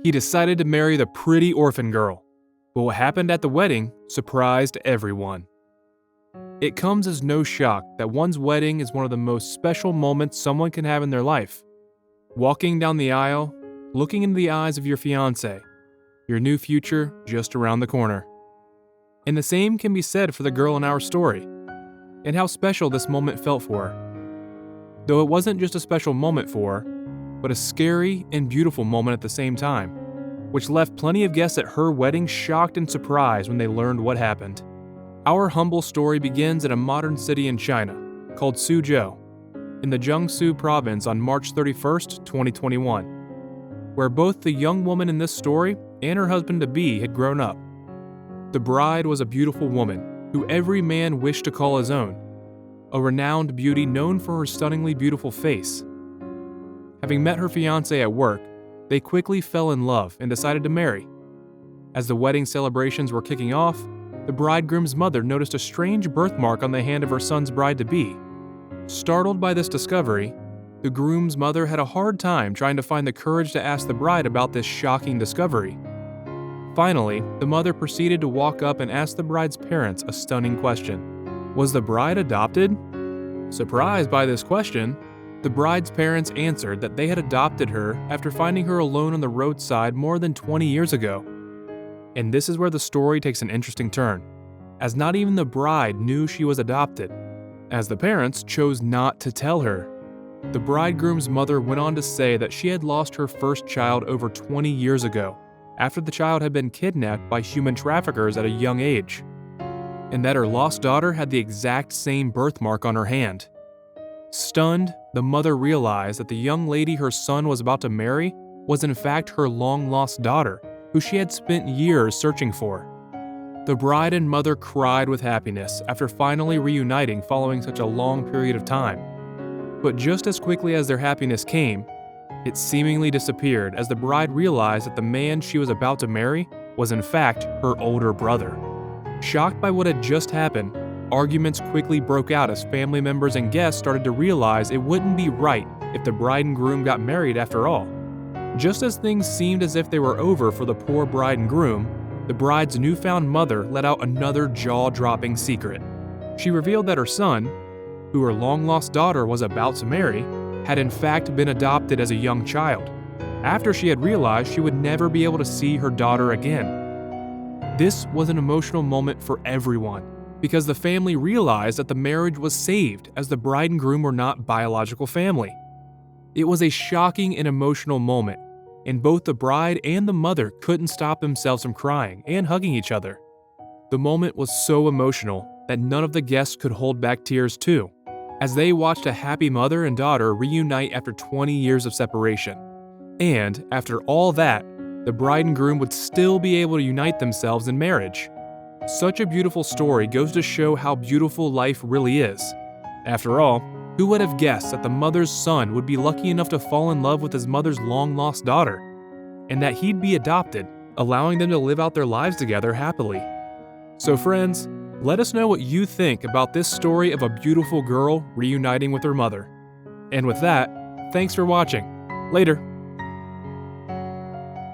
He decided to marry the pretty orphan girl. But what happened at the wedding surprised everyone. It comes as no shock that one's wedding is one of the most special moments someone can have in their life. Walking down the aisle, looking into the eyes of your fiancé, your new future just around the corner. And the same can be said for the girl in our story, and how special this moment felt for her. Though it wasn't just a special moment for her, but a scary and beautiful moment at the same time, which left plenty of guests at her wedding shocked and surprised when they learned what happened. Our humble story begins in a modern city in China called Suzhou, in the Jiangsu province on March 31st, 2021, where both the young woman in this story and her husband-to-be had grown up. The bride was a beautiful woman who every man wished to call his own, a renowned beauty known for her stunningly beautiful face. Having met her fiancé at work, they quickly fell in love and decided to marry. As the wedding celebrations were kicking off, the bridegroom's mother noticed a strange birthmark on the hand of her son's bride-to-be. Startled by this discovery, the groom's mother had a hard time trying to find the courage to ask the bride about this shocking discovery. Finally, the mother proceeded to walk up and ask the bride's parents a stunning question. Was the bride adopted? Surprised by this question, the bride's parents answered that they had adopted her after finding her alone on the roadside more than 20 years ago. And this is where the story takes an interesting turn, as not even the bride knew she was adopted, as the parents chose not to tell her. The bridegroom's mother went on to say that she had lost her first child over 20 years ago, after the child had been kidnapped by human traffickers at a young age, and that her lost daughter had the exact same birthmark on her hand. Stunned, the mother realized that the young lady her son was about to marry was in fact her long-lost daughter, who she had spent years searching for. The bride and mother cried with happiness after finally reuniting following such a long period of time. But just as quickly as their happiness came, it seemingly disappeared as the bride realized that the man she was about to marry was in fact her older brother. Shocked by what had just happened, arguments quickly broke out as family members and guests started to realize it wouldn't be right if the bride and groom got married after all. Just as things seemed as if they were over for the poor bride and groom, the bride's newfound mother let out another jaw-dropping secret. She revealed that her son, who her long-lost daughter was about to marry, had in fact been adopted as a young child, after she had realized she would never be able to see her daughter again. This was an emotional moment for everyone, because the family realized that the marriage was saved as the bride and groom were not biological family. It was a shocking and emotional moment, and both the bride and the mother couldn't stop themselves from crying and hugging each other. The moment was so emotional that none of the guests could hold back tears too, as they watched a happy mother and daughter reunite after 20 years of separation. And after all that, the bride and groom would still be able to unite themselves in marriage. Such a beautiful story goes to show how beautiful life really is. After all, who would have guessed that the mother's son would be lucky enough to fall in love with his mother's long-lost daughter, and that he'd be adopted, allowing them to live out their lives together happily? So friends, let us know what you think about this story of a beautiful girl reuniting with her mother. And with that, thanks for watching. Later.